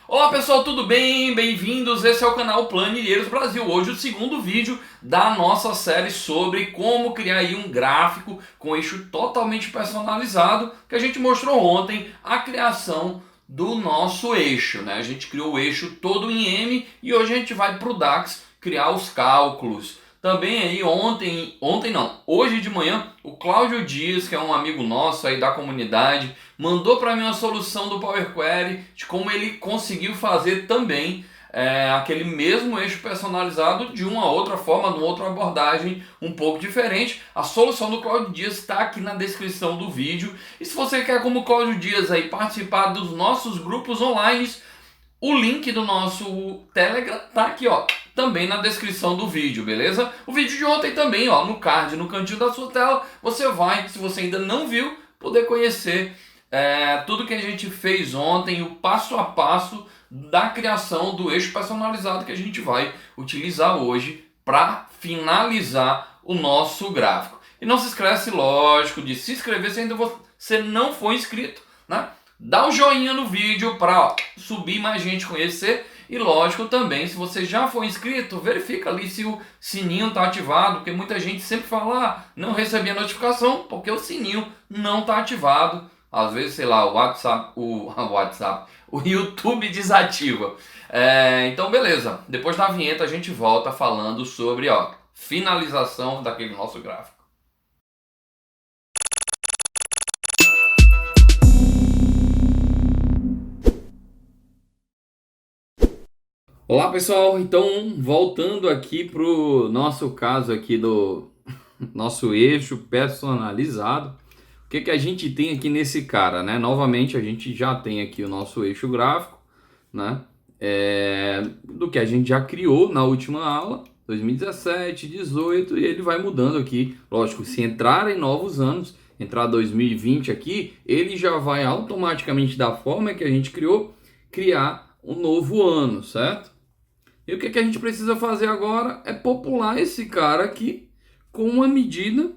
Olá pessoal, tudo bem? Bem-vindos, esse é o canal Planilheiros Brasil. Hoje o segundo vídeo da nossa série sobre como criar aí um gráfico com eixo totalmente personalizado, que a gente mostrou ontem a criação do nosso eixo, né? A gente criou o eixo todo em M e hoje a gente vai para o DAX criar os cálculos. Também aí hoje de manhã, o Cláudio Dias, que é um amigo nosso aí da comunidade, mandou para mim uma solução do Power Query de como ele conseguiu fazer também aquele mesmo eixo personalizado de uma outra forma, numa outra abordagem um pouco diferente. A solução do Cláudio Dias está aqui na descrição do vídeo. E se você quer, como o Cláudio Dias, aí, participar dos nossos grupos online, o link do nosso Telegram tá aqui, ó, também na descrição do vídeo, beleza? O vídeo de ontem também, ó, no card, no cantinho da sua tela, você vai, se você ainda não viu, poder conhecer tudo que a gente fez ontem, o passo a passo da criação do eixo personalizado que a gente vai utilizar hoje para finalizar o nosso gráfico. E não se esquece, lógico, de se inscrever se ainda você não for inscrito, né? Dá o joinha no vídeo para subir mais gente conhecer. E lógico também, se você já for inscrito, verifica ali se o sininho está ativado, porque muita gente sempre fala, não recebi a notificação porque o sininho não está ativado. Às vezes, sei lá, o YouTube desativa. Então beleza, depois da vinheta a gente volta falando sobre finalização daquele nosso gráfico. Olá pessoal, então voltando aqui para o nosso caso aqui do nosso eixo personalizado, o que a gente tem aqui nesse cara, né? Novamente a gente já tem aqui o nosso eixo gráfico, né? Do que a gente já criou na última aula, 2017, 18, e ele vai mudando aqui, lógico, se entrar em novos anos, entrar 2020 aqui, ele já vai automaticamente, da forma que a gente criou, criar um novo ano, certo? E o que a gente precisa fazer agora é popular esse cara aqui com uma medida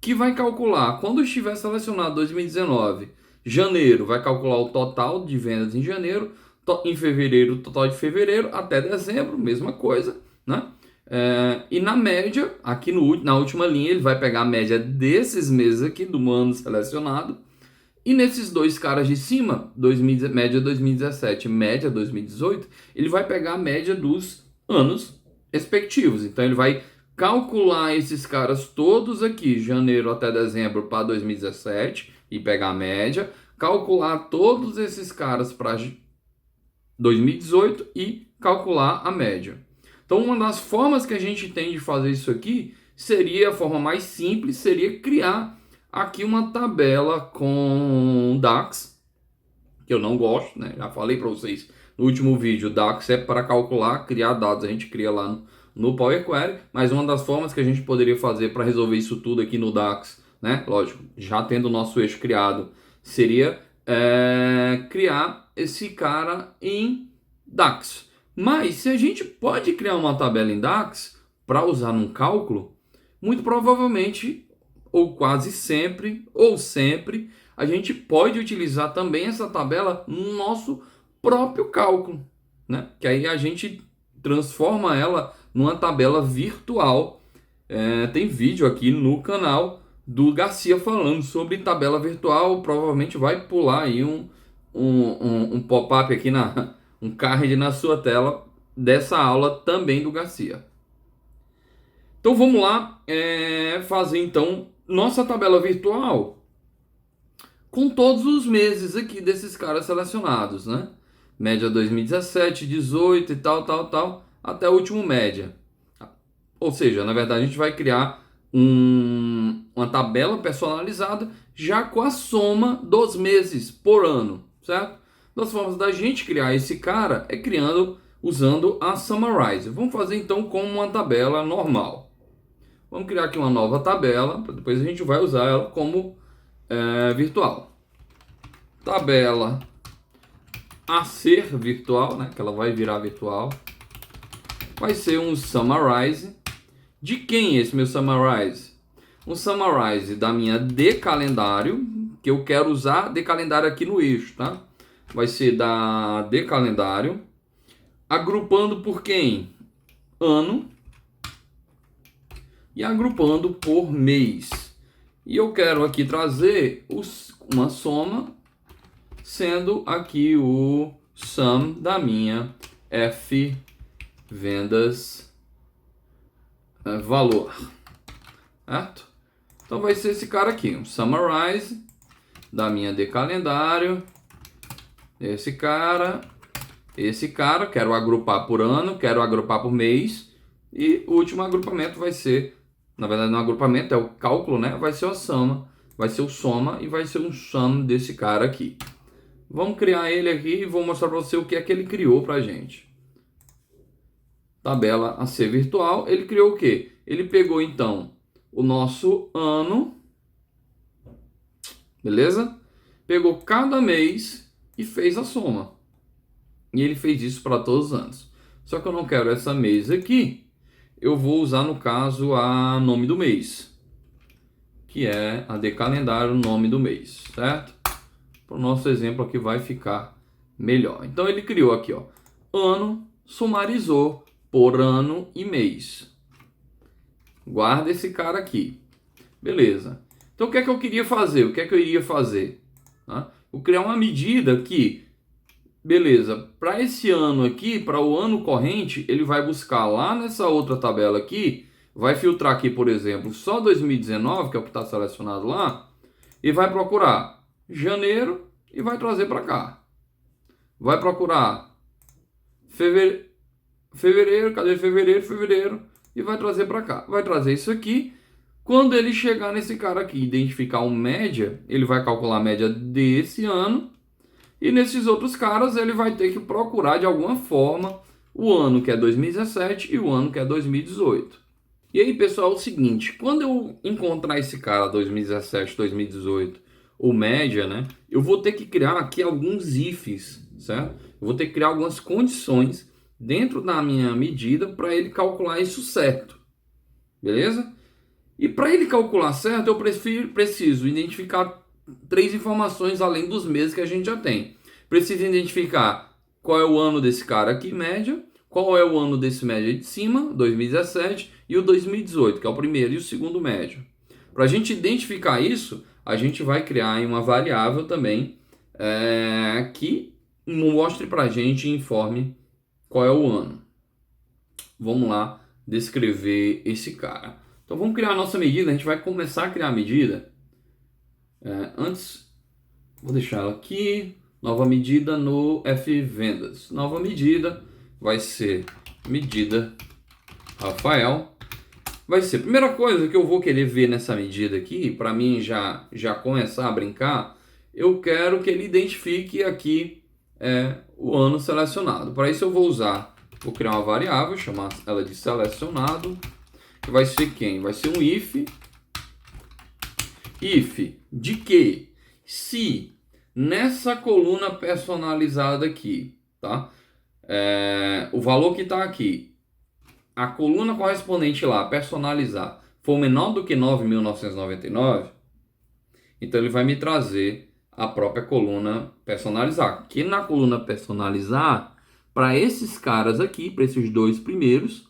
que vai calcular, quando estiver selecionado 2019, janeiro, vai calcular o total de vendas em janeiro, em fevereiro, o total de fevereiro, até dezembro, mesma coisa, né? E na média, aqui na última linha, ele vai pegar a média desses meses aqui, do ano selecionado, e nesses dois caras de cima, média 2017 média 2018, ele vai pegar a média dos anos respectivos. Então ele vai calcular esses caras todos aqui, janeiro até dezembro para 2017, e pegar a média, calcular todos esses caras para 2018 e calcular a média. Então uma das formas que a gente tem de fazer isso aqui seria, a forma mais simples, seria criar aqui uma tabela com DAX, que eu não gosto, né? Já falei para vocês no último vídeo, DAX é para calcular, criar dados, a gente cria lá no Power Query, mas uma das formas que a gente poderia fazer para resolver isso tudo aqui no DAX, né? Lógico, já tendo o nosso eixo criado, seria criar esse cara em DAX. Mas se a gente pode criar uma tabela em DAX para usar num cálculo, muito provavelmente, ou quase sempre, ou sempre, a gente pode utilizar também essa tabela no nosso próprio cálculo, né? Que aí a gente transforma ela numa tabela virtual. Tem vídeo aqui no canal do Garcia falando sobre tabela virtual, provavelmente vai pular aí um pop-up aqui, um card na sua tela dessa aula também do Garcia. Então vamos lá fazer então nossa tabela virtual com todos os meses aqui desses caras selecionados, né? Média 2017, 18 e tal, até o último média. Ou seja, na verdade a gente vai criar uma tabela personalizada já com a soma dos meses por ano, certo? Das formas da gente criar esse cara é usando a Summarize. Vamos fazer então como uma tabela normal. Vamos criar aqui uma nova tabela, depois a gente vai usar ela como virtual. Tabela a ser virtual, né? Que ela vai virar virtual. Vai ser um Summarize. De quem é esse meu Summarize? Um Summarize da minha de calendário, que eu quero usar de calendário aqui no eixo, tá? vai ser da de calendário, agrupando por quem? Ano, e agrupando por mês. E eu quero aqui trazer uma soma, sendo aqui o sum da minha F vendas valor, certo? Então vai ser esse cara aqui, um summarize da minha de calendário, esse cara, quero agrupar por ano, quero agrupar por mês, e o último agrupamento vai ser, na verdade não é um agrupamento, é o cálculo, né? Vai ser a soma, vai ser o soma e vai ser um sum desse cara aqui. Vamos criar ele aqui e vou mostrar para você o que é que ele criou para a gente. Tabela AC virtual, ele criou o quê? Ele pegou então o nosso ano, beleza? Pegou cada mês e fez a soma. E ele fez isso para todos os anos. Só que eu não quero essa mês aqui. Eu vou usar, no caso, a nome do mês, que é a de calendário nome do mês, certo? Para o nosso exemplo aqui vai ficar melhor. Então ele criou aqui, ó, ano, sumarizou por ano e mês. Guarda esse cara aqui. Beleza. Então o que é que eu queria fazer? O que é que eu iria fazer? Vou criar uma medida que, beleza, para esse ano aqui, para o ano corrente, ele vai buscar lá nessa outra tabela aqui, vai filtrar aqui, por exemplo, só 2019, que é o que está selecionado lá, e vai procurar janeiro e vai trazer para cá. Vai procurar fevereiro, cadê fevereiro, e vai trazer para cá. Vai trazer isso aqui. Quando ele chegar nesse cara aqui, identificar uma média, ele vai calcular a média desse ano. E nesses outros caras, ele vai ter que procurar de alguma forma o ano que é 2017 e o ano que é 2018. E aí, pessoal, é o seguinte, quando eu encontrar esse cara 2017, 2018, ou média, né? Eu vou ter que criar aqui alguns ifs, certo? Eu vou ter que criar algumas condições dentro da minha medida para ele calcular isso certo. Beleza? E para ele calcular certo, eu preciso identificar 3 informações além dos meses que a gente já tem. Preciso identificar qual é o ano desse cara aqui, média, qual é o ano desse média de cima, 2017, e o 2018, que é o primeiro e o segundo médio. Para a gente identificar isso, a gente vai criar uma variável também que mostre para a gente e informe qual é o ano. Vamos lá descrever esse cara. Então vamos criar a nossa medida, a gente vai começar a criar a medida. Antes, vou deixar ela aqui, nova medida no F vendas. Nova medida vai ser medida Rafael. Vai ser, primeira coisa que eu vou querer ver nessa medida aqui, para mim já começar a brincar, eu quero que ele identifique aqui o ano selecionado. Para isso eu vou criar uma variável, chamar ela de selecionado, que vai ser quem? Vai ser um if de que? Se nessa coluna personalizada aqui, tá? O valor que está aqui, a coluna correspondente lá, personalizar, for menor do que 9.999, então ele vai me trazer a própria coluna personalizar. Que na coluna personalizar, para esses caras aqui, para esses 2 primeiros,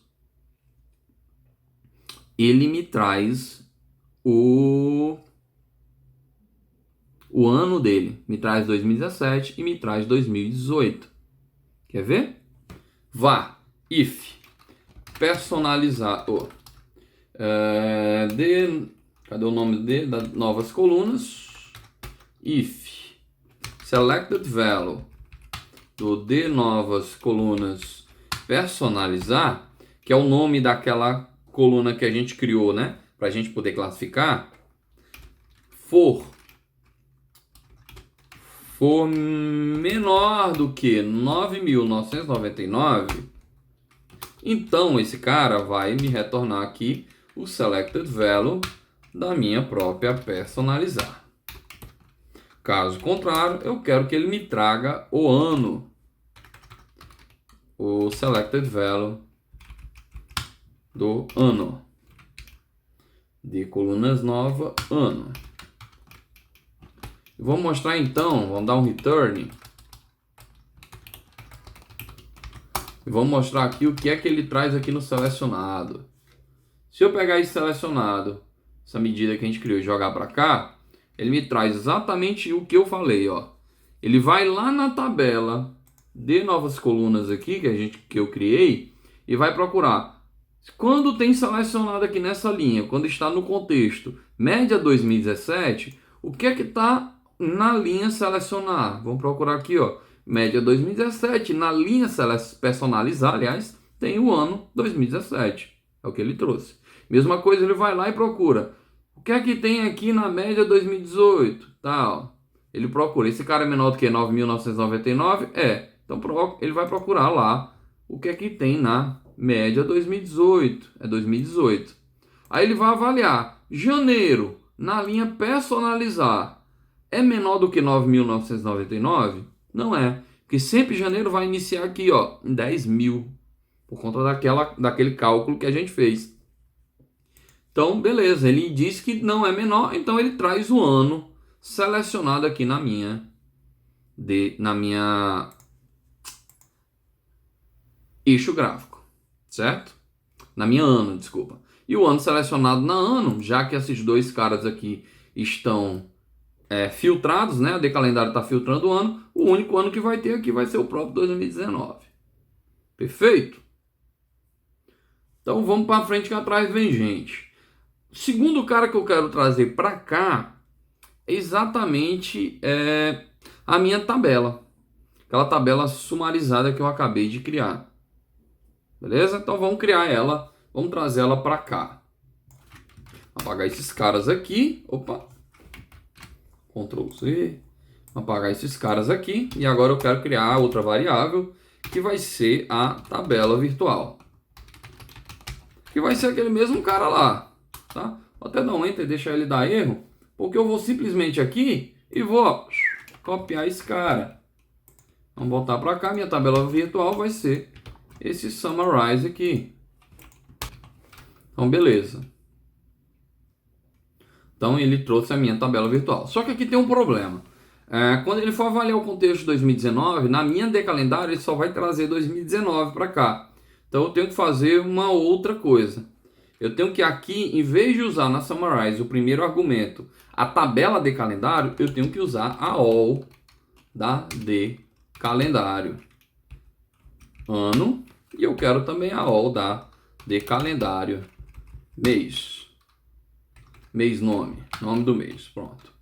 ele me traz o ano dele. Me traz 2017 e me traz 2018. Quer ver? If personalizar cadê o nome das novas colunas? If selected value de novas colunas personalizar, que é o nome daquela coluna que a gente criou, né, para a gente poder classificar, for menor do que 9.999, então esse cara vai me retornar aqui o selected value da minha própria personalizar. Caso contrário, eu quero que ele me traga o ano, o selected value do ano, de colunas nova, ano. Vou mostrar então, vamos dar um return E vamos mostrar aqui o que é que ele traz aqui no selecionado. Se eu pegar esse selecionado, essa medida que a gente criou e jogar para cá, ele me traz exatamente o que eu falei, ó. Ele vai lá na tabela de novas colunas aqui que eu criei e vai procurar. Quando tem selecionado aqui nessa linha, quando está no contexto média 2017, o que é que está na linha selecionar? Vamos procurar aqui, ó, média 2017. Na linha personalizar, aliás, tem o ano 2017. É o que ele trouxe. Mesma coisa, ele vai lá e procura. O que é que tem aqui na média 2018? Tal. Ele procura. Esse cara é menor do que 9.999? É. Então ele vai procurar lá o que é que tem na média 2018. É 2018. Aí ele vai avaliar. Janeiro, na linha personalizar, é menor do que 9.999? Não é. Porque sempre janeiro vai iniciar aqui, ó, em 10.000. Por conta daquele cálculo que a gente fez. Então, beleza, ele diz que não é menor, então ele traz o ano selecionado aqui na minha eixo gráfico, certo? Na minha ano, desculpa. E o ano selecionado na ano, já que esses dois caras aqui estão filtrados, né? O decalendário está filtrando o ano, o único ano que vai ter aqui vai ser o próprio 2019. Perfeito? Então vamos para frente que atrás vem gente. O segundo cara que eu quero trazer para cá é exatamente a minha tabela. Aquela tabela sumarizada que eu acabei de criar. Beleza? Então vamos criar ela, vamos trazer ela para cá. Apagar esses caras aqui. Opa. Ctrl Z. Apagar esses caras aqui. E agora eu quero criar outra variável que vai ser a tabela virtual. Que vai ser aquele mesmo cara lá. Tá? Vou até dar um enter e deixar ele dar erro, porque eu vou simplesmente aqui e vou copiar esse cara. Vamos voltar para cá, minha tabela virtual vai ser esse summarize aqui. Então beleza. Então ele trouxe a minha tabela virtual. Só que aqui tem um problema. Quando ele for avaliar o contexto de 2019, na minha decalendário ele só vai trazer 2019 para cá. Então eu tenho que fazer uma outra coisa. Eu tenho que aqui, em vez de usar na Summarize o primeiro argumento, a tabela de calendário, eu tenho que usar a all de calendário. Ano. E eu quero também a all de calendário. Mês. Mês nome. Nome do mês. Pronto.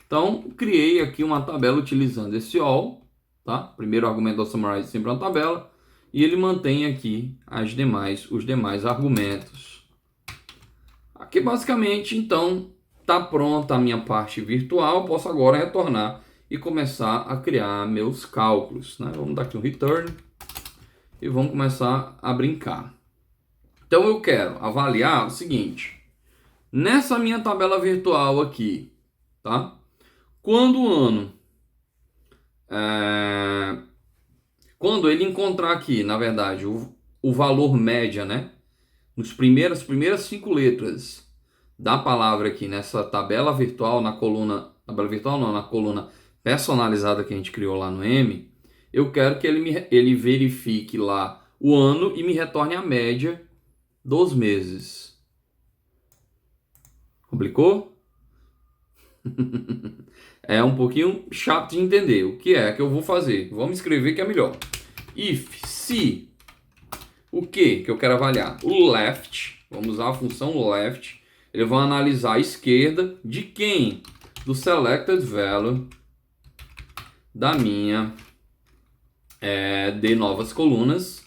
Então, criei aqui uma tabela utilizando esse all. Tá? Primeiro argumento da Summarize sempre é uma tabela. E ele mantém aqui os demais argumentos. Aqui basicamente, então, está pronta a minha parte virtual. Posso agora retornar e começar a criar meus cálculos. Né? Vamos dar aqui um return e vamos começar a brincar. Então eu quero avaliar o seguinte. Nessa minha tabela virtual aqui, tá? Quando o ano... Quando ele encontrar aqui, na verdade, o valor média, né? As primeiras 5 letras da palavra aqui nessa tabela virtual, na coluna personalizada que a gente criou lá no M, eu quero que ele verifique lá o ano e me retorne a média dos meses. Complicou? É um pouquinho chato de entender. O que é que eu vou fazer? Vamos escrever que é melhor. Se o que eu quero avaliar? O left. Vamos usar a função left. Ele vai analisar a esquerda de quem? Do selected value da minha de novas colunas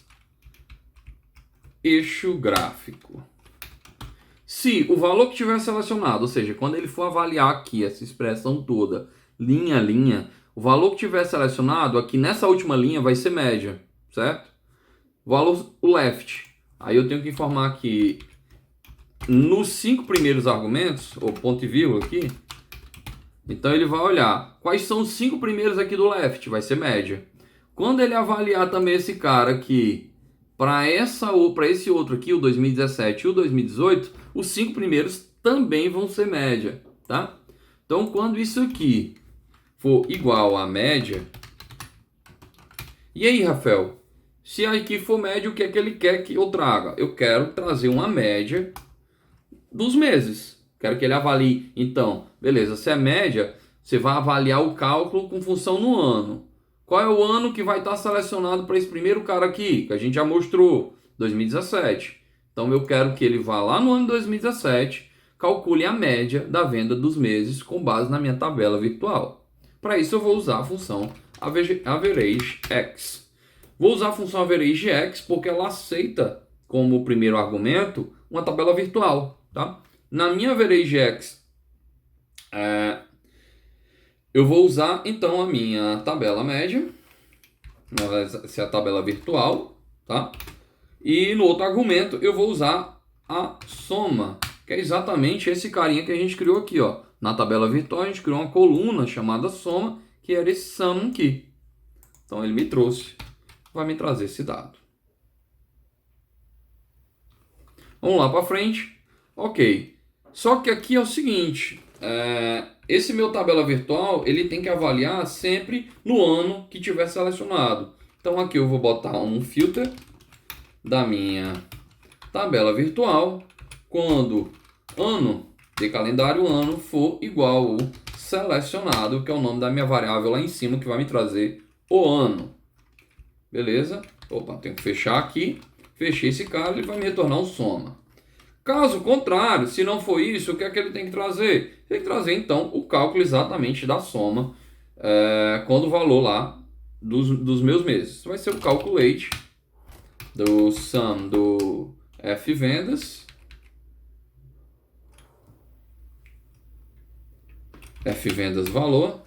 eixo gráfico. Se o valor que tiver selecionado, ou seja, quando ele for avaliar aqui essa expressão toda, linha a linha, o valor que tiver selecionado aqui nessa última linha vai ser média, certo? Valor o left. Aí eu tenho que informar que nos 5 primeiros argumentos, ou ponto e vírgula aqui, então ele vai olhar quais são os 5 primeiros aqui do left, vai ser média. Quando ele avaliar também esse cara aqui, para esse outro aqui, o 2017 e o 2018, os 5 primeiros também vão ser média, tá? Então quando isso aqui for igual à média, e aí, Rafael, Se aqui for média, o que é que ele quer que eu traga? Eu quero trazer uma média dos meses. Quero que ele avalie. Então, beleza, se é média, você vai avaliar o cálculo com função no ano. Qual é o ano que vai estar selecionado para esse primeiro cara aqui, que a gente já mostrou, 2017. Então eu quero que ele vá lá no ano 2017, calcule a média da venda dos meses com base na minha tabela virtual. Para isso eu vou usar a função AverageX. Vou usar a função AverageX porque ela aceita como primeiro argumento uma tabela virtual, tá? Na minha AverageX, eu vou usar então a minha tabela média, essa é a tabela virtual, tá? E no outro argumento eu vou usar a soma, que é exatamente esse carinha que a gente criou aqui, ó. Na tabela virtual a gente criou uma coluna chamada soma, que era esse sum aqui. Então ele me trouxe, vai me trazer esse dado. Vamos lá para frente. Ok. Só que aqui é o seguinte, esse meu tabela virtual, ele tem que avaliar sempre no ano que tiver selecionado. Então aqui eu vou botar um filter da minha tabela virtual quando ano de calendário ano for igual ao selecionado, que é o nome da minha variável lá em cima, que vai me trazer o ano. Beleza? Opa, tenho que fechar aqui. Fechei esse cara, ele vai me retornar um soma. Caso contrário, se não for isso, o que é que ele tem que trazer? Ele tem que trazer, então, o cálculo exatamente da soma, quando o valor lá dos meus meses. Vai ser o calculate do sum do F vendas. F vendas valor.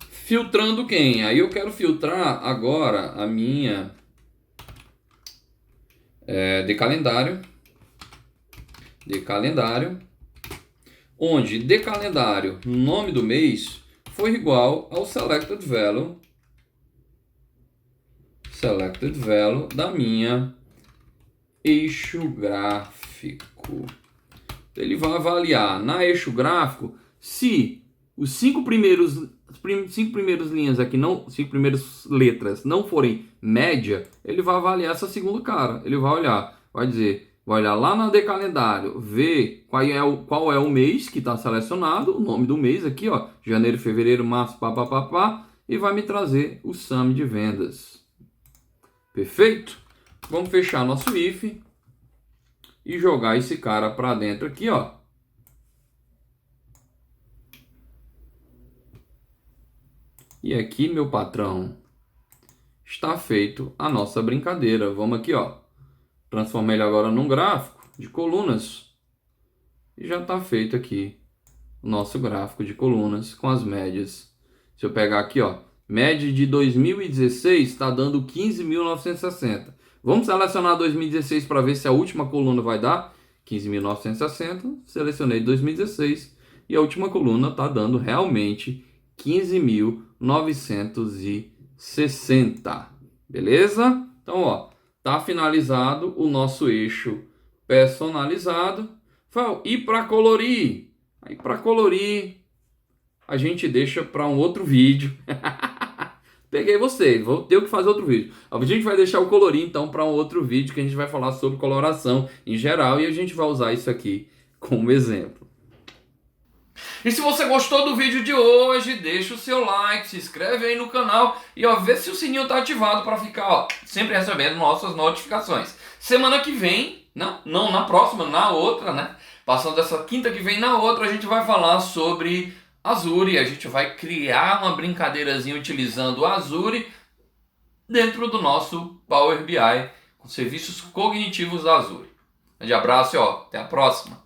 Filtrando quem? Aí eu quero filtrar agora a minha de calendário, onde de calendário, nome do mês, foi igual ao selected value da minha eixo gráfico. Ele vai avaliar na eixo gráfico se os cinco primeiras linhas aqui, cinco primeiras letras não forem média, ele vai avaliar essa segunda cara. Ele vai olhar, vai olhar lá na de calendário, ver qual é o mês que está selecionado, o nome do mês aqui, ó, janeiro, fevereiro, março, papapá, e vai me trazer o sum de vendas. Perfeito? Vamos fechar nosso if e jogar esse cara para dentro aqui, ó. E aqui, meu patrão, está feito a nossa brincadeira. Vamos aqui, ó. Transformar ele agora num gráfico de colunas. E já está feito aqui o nosso gráfico de colunas com as médias. Se eu pegar aqui, ó, média de 2016 está dando 15.960. Vamos selecionar 2016 para ver se a última coluna vai dar 15.960. Selecionei 2016 e a última coluna está dando realmente 15.960. Beleza? Então, ó, tá finalizado o nosso eixo personalizado. E para colorir? Aí para colorir a gente deixa para um outro vídeo. Peguei vocês, vou ter que fazer outro vídeo. A gente vai deixar o colorir então para um outro vídeo que a gente vai falar sobre coloração em geral e a gente vai usar isso aqui como exemplo. E se você gostou do vídeo de hoje, deixa o seu like, se inscreve aí no canal e ó, vê se o sininho está ativado para ficar ó, sempre recebendo nossas notificações. Semana que vem, não na próxima, na outra, né? Passando dessa quinta que vem na outra, a gente vai falar sobre Azure. A gente vai criar uma brincadeirazinha utilizando o Azure dentro do nosso Power BI com serviços cognitivos da Azure. Um grande abraço e ó, até a próxima.